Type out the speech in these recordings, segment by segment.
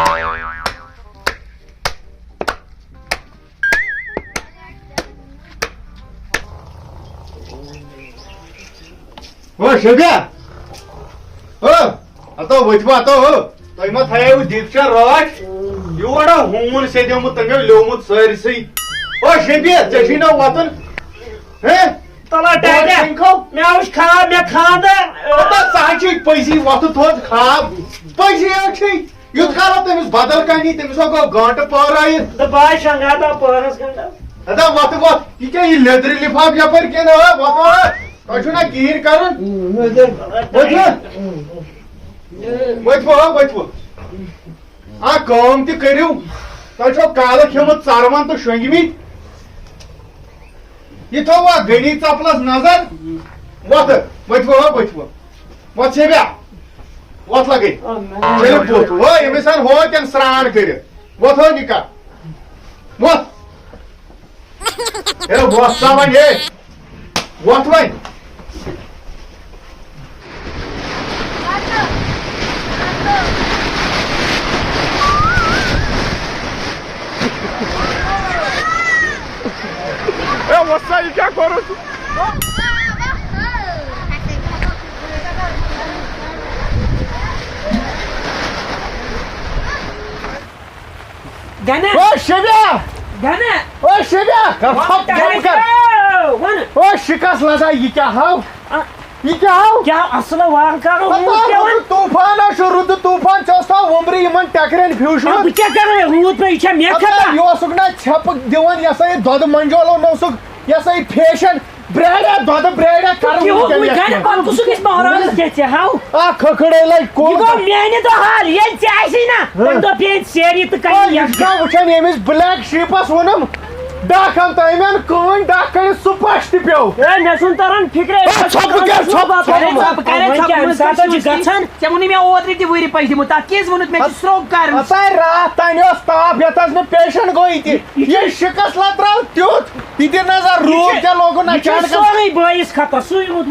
ओ शेब्या ओ आता वचवा आता हो तोय मा थाया दीपचा राज एवढा होमून सेदेमुत तंगे लोमुत सरसी ओ शेब्या जशीना वातन हे तला टाटा मैं उस खा मैं खांदर आता साची पैसे वातु थोत खा पैसे अच्छी युद्ध खाला तमिस बदल कानी तमिस को गांट पाराय द बाय शंगाता परस गंडा आता वात वात ये लेदर लिफाफ यपर के ना वात कछुना कीर करन वचो आ काम ते करियो तछो काल खेमत चारवन तो शंगमी ये तो वा गणी चपलस नजर वचो वत सेब्या वत लगे चल पोत वो एमिसन हो तन स्नान कर वत हो निका वत ए वत सावन ये वत वय What's that? You can't go to. Gana. Oh, Shibya! Gana. Oh, Shibya! Oh, शिकस लगा ये क्या हाउ? ये क्या हाउ? क्या असल वार करो? तूफान शुरू तूफान चौथा उम्री यमन टकरन फ्यूशन. अब क्या कर रहे हो? पे इच्छा मैं खाता. यो सुगना छप दिवन या सही दद मंजोलो नो सुग या सही फैशन ब्रेड दद ब्रेड करो. यो कोई खाने कौन कुछ किस महाराज के हाउ? आ खखड़े लाई को. यो मैंने तो हाल ये चाहिए ना. तो पे सेरी तो कहीं या का वचन एमिस ब्लैक शीपस वनम डाकम ताइमन कोन डाकन सुपस्ट पियो ए नसुन तरन फिक्रे छप करे सातो जी गछन चमुनी में ओदरी ती वरी पैसे मु ता केस वनुत में स्ट्रोक कर असा रात तानियो स्टाफ यतस ने पेशेंट गोई थी ये शिकस लत्राव त्योत तिते नजर रोग के लोगो ना चाट कर सोई बॉयस खाता सुई मुत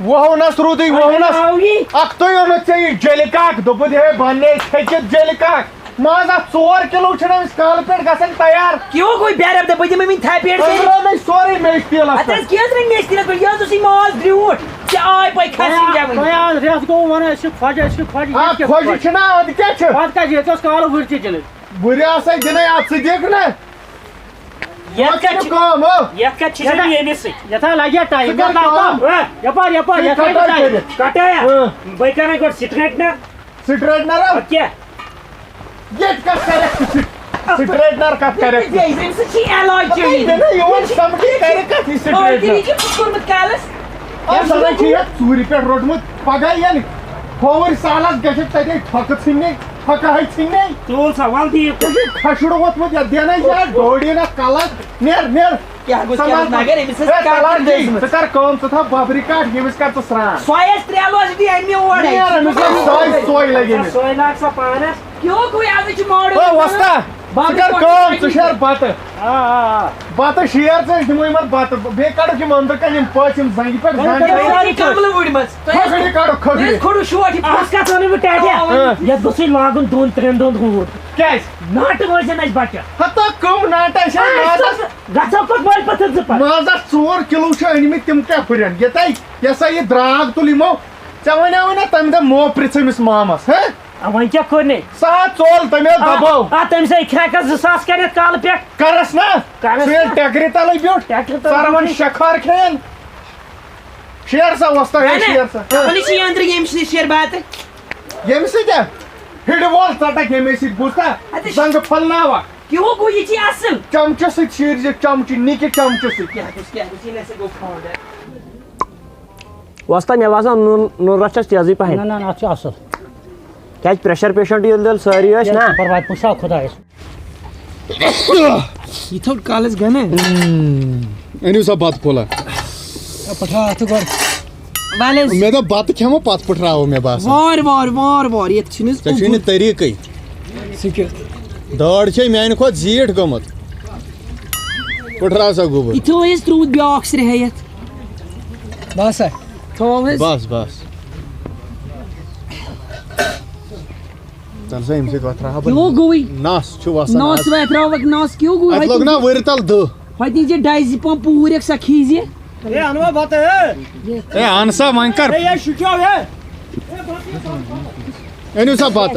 वो होना श्रुति वो होना अक तो यो चाहिए जेलिकाक दोपदे बने छेचत जेलिकाक माजा 4 किलो छना इस काल पेट गसन तैयार क्यों कोई बैर अब बजे में था पेट से नहीं सॉरी मैं स्टील आता क्या ड्रिंक में स्टील पर यो तो सी माल ब्रूट क्या आई पाई खासी जावे क्या रेस को वन इस फाज आ खोज छना अद क्या छ बात का जे तो काल बुरची चले बुरिया से जने आप से देखना ये का काम हो ये का चीज ये में से यथा लागिया टाइम का यपार ये काटा भाई का को स्ट्रेटनर अब क्या Get cut correct. Straightener cut correct. This is she alloy journey. You want somebody correct straightener. Oh, did you put with Carlos? I'm sorry, here. Suri pe road mut pagai yani. Power salas gashet tade thak sinne, thak hai sinne. तो सवाल थी कुछ खशुड़ मत मत देना यार डोडी ना काला नेर क्या कुछ क्या नागर है मिसेस काट दे सर कौन सा था बाबरी काट ये इसका तो सरा सोयस त्रेलोस दी एनमी ओवर है यार मिसेस सोय लगे में सोय लाख सा पाना क्यों कोई आज की मोड़ ओ वस्ता सर कौन तुषार बात बात शेयर से दिमोय मत बात बे काट की मंद का निम पछम संगी पर सारी काबल उड़ी मत खगड़ी काट खगड़ी खोडु शोटी पास का सोने में टाटा ये दोसी लागन 2-3 हो क्या नाट वर्जन आज बाटा हता कम नाट है माजा गचा को बोल पत्थर जपा माजा 4 किलो छ अनिमि तिम क्या फुरन ये सा ये द्राग तुलिमो चवना वना तम द मो प्रिसमिस मामस है अब क्या करने सात चोल तमे दबाओ आ तम से ख्रैकस 2000 करे काल पे करस ना सेल टगरी तले ब्यूट सरवन शखर खेल शेयर सा वस्ता है शेयर सा अपनी सी अंदर गेम से शेयर बात गेम से क्या हिड वॉल सटा गेम से बुझता संग फलनावा क्यों कोई ये चीज असल चमचे से शेर जे चमची निके चमचे से क्या इसीने से गो फाउंड वस्ता मे वासा नूर रचस तेजी पहन ना अच्छा असल क्या प्रेशर पेशेंट ये सारी ना पर पुशा खुदा ये थोड़ कॉलेज गने एनु सब बात खोला पठा तो कर वाले मैं तो बात खेमो पात पठ रहा हूं मैं बस वार ये छिनिस छने तरीकै सिक्योर दौड़ छे मैन खो जीठ गमत पठ रहा सा गोबर इतो इस ट्रूथ ब्लॉक्स रहयत बस है तो बस चल सा इमसे कथ रहा क्यों गोई नस छु वसन नस वेत्रवक नस क्यों गोई अत लोग ना वरतल द हती जे डाइज पम पूरे सखीजे ए अनवा बात है ए आंसा वन कर ए ये शुक्या है एनु सा बात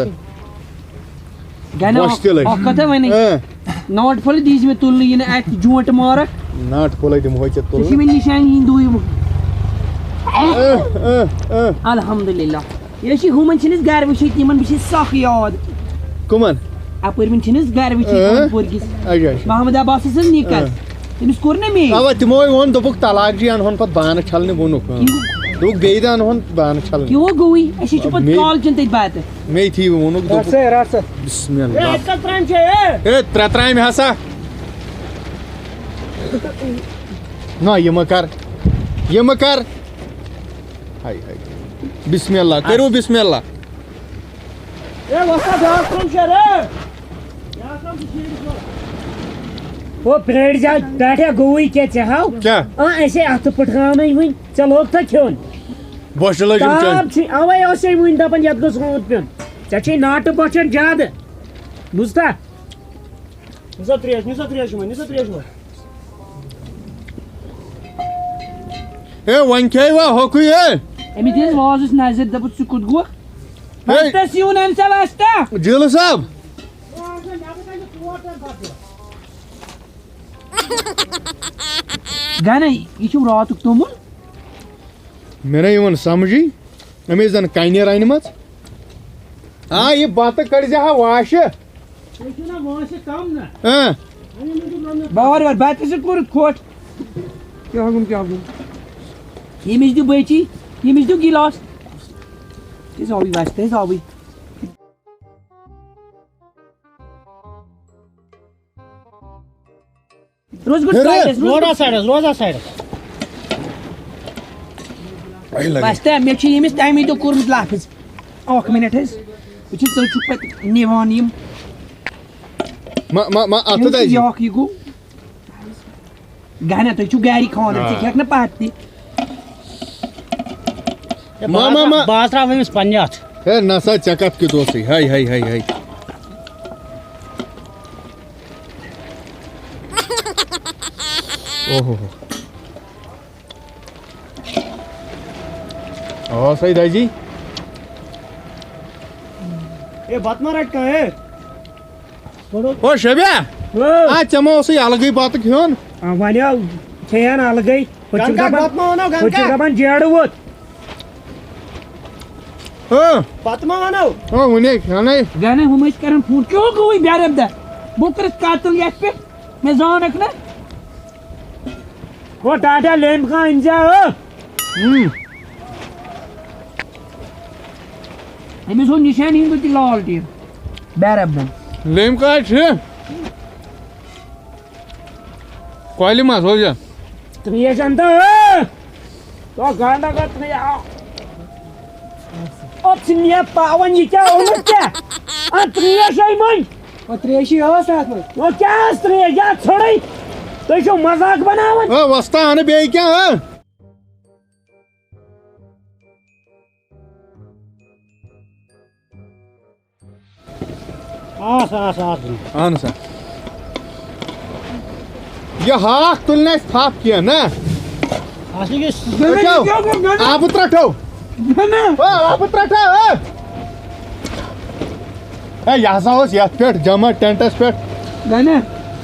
गना Boştele. कथा वनी नॉट फुल दीज में तुल इन एट जोंट मारक नाट कोलाई दम होय चत किसी में निशान इन दुई अल्हम्दुलिल्लाह ये छी हुमन छिनिस घर वछि तिमन बिछि सख याद कुमन अपर में छिनिस घर वछि पुरगिस अच्छा मोहम्मद अब्बास से निकल तिनिस कोर न मे अब तिमोय वन दबुक तलाक जी अन पत बान छलने बुनुक दुक बेदान हन बान छल क्यों गोई ऐसी चुप कॉल चिंतित बात मे थी बुनुक दुक रास बिस्मिल्लाह ए कतरान छे ए त्रत्राय में हसा ना ये मकर हाय हाय बिस्मिल्लाह करो बिस्मिल्लाह ए वसा दासम छे रे यासम छे वो प्रेड जा बैठे गोई के चाहो क्या ऐसे हाथ पटकाने वइन चलो त खेन बोश लजम ताप छी अवै ओसे वइन दपन यत गस होत पेन चची नाट बचन ज्याद बुझता निसा त्रियाश म ए वन के वा होकु ए एमी दिस वाज नजर दब सुकुत गो बस्ता सिउन अनसा वास्ता जिल साहब गाना ये छु रात तुमुल मेरा यमन समझी हमें जन काइने राइन मत हां ये बात कर जा वाश ना वाश कम ना हां बार बात से कर खोट क्या ये मिस दु बेची ये मिस दु गिलास ये सॉबी वास्ते सॉबी रोज गुड रोजा साइड वास्ते मे छि यमिस टाइम तो कोरमत लाफिस अख मिनट हस वच चल छु पत निवान यम मा अत दाई याक यगो गाना तो छु गारी खाना से खेक न पाती मा बासरा वमिस पन्यात ए नसा चकत के दोसी हाय हाय हाय हाय ओहो ओ सही दाई जी ए बात मारट का है ओ शबिया आ चमो से अलग बात क्यों वनिया छेन अलगै पचुगबन जेडवत पतमा वनो ओ मुने खाने गाना हम इस करन फोन क्यों कोई ब्यारब दा बुकर कातल यस पे मैं जानक ना वो टाटा लैंप का इंजा एमे सो निशान हिंदू ती लाल टी ब्यारब दा लेम का छे कोइली मा हो जा त्रिये जानता तो गांडा का त्रिया अपनिया पावन ये क्या होना क्या त्रिये सही मन और त्रेशी हो साथ में वो क्या त्रिये या छोड़ी तो जो मजाक बनावन ओ वस्ता आने बे क्या आन सा ये हाथ तुलने थाप किया ना आशी के आप उतरठो आप उतरठो ए यहां होस या पेट जमा टेंटस पेट गाना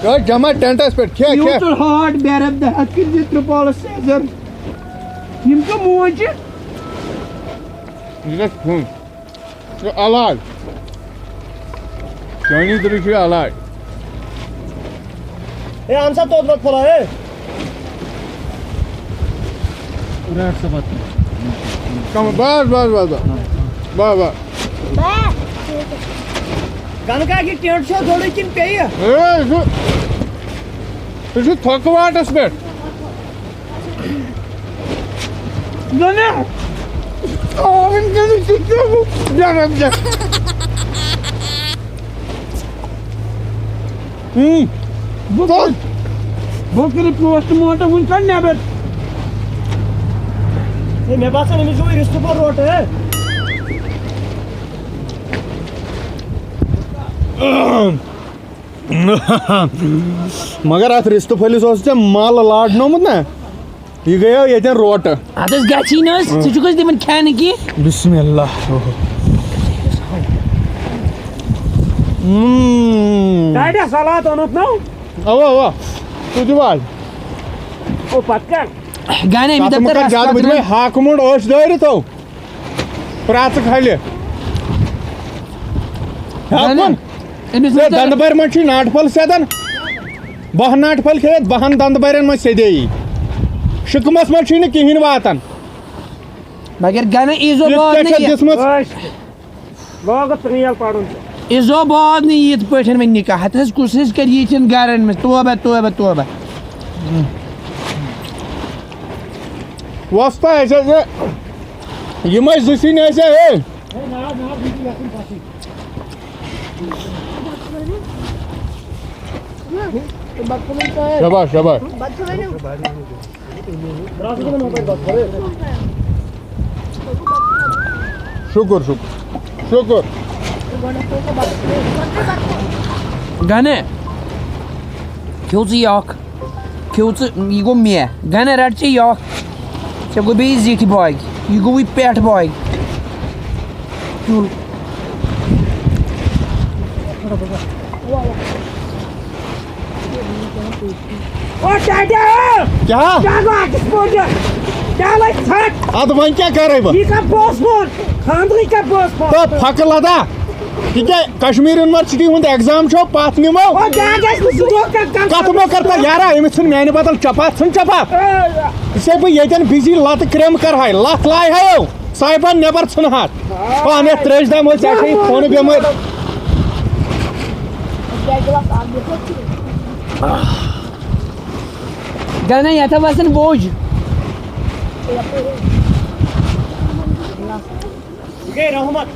यो जमा टेंटस पेट खे यू तो हार्ट ब्यारब दा हत कि जित्र पाल सेजर यम को मोज ये अलाज जानी दृश्य अलाज ए आंसा तो मत खोला है रेट से बात कम बस गनका की टेंट शो थोड़ी किन पे है ए इसे थकवाटस पेट गाना ओवन के सिक्के को जानब जा बोकरी पोस्टमार्टम उन कर नेबर ये मेरे पास नहीं जो रिस्ट पर रोट है मगर अत रिस्त फलिस मल लाडनोमुत ना यह गयो ये रोट अदस गची न छु दिमन खाने की बिस्मिल्लाह Tadi salat onut no? अवा तू दिवाल O patkan. गाने में तब दफ्तर ज्यादा बुझ हाक मुंड ओश दर तो प्रात खाले हाकन से दंद बर मन छी नाटफल सेदन बह नाटफल खेत बहन दंद बरन मन सेदे शिकमस मन छी न किहिन वातन मगर गाने इजो बाद नहीं Logo trial padun. इजो बाद नहीं ये पठन में निकाह हतस कोशिश करिए इन गारन में तोबा वस्ता ऐसे ये मैं जुसी ने ऐसे है शाबाश शाबाश शुक्र शुक्र शुक्र गाने क्यों याक क्यों ये गो मे गाने रट याक से गो बे जीठ बॉय ये गो वी पेट बॉय O tadi. क्या Jago akis boja. Jago thak. अब वन क्या कर रहे Ika bosmon. Khandri ka bosmon. तो फक लदा ठीक है कश्मीर यूनिवर्सिटी हुंद एग्जाम छो पास निमो O jagas sudo ka कतमो करता यारा इमिस मैंने बदल चपात सुन चपात इसे बह येन बिजी लत क्रेम कर हाय लत लाय हायो साहिबन नेबर सुन हाथ पाने त्रेश दम हो जाके फोन बेमर गाने या था वसन बोझ Okay, Rahmat.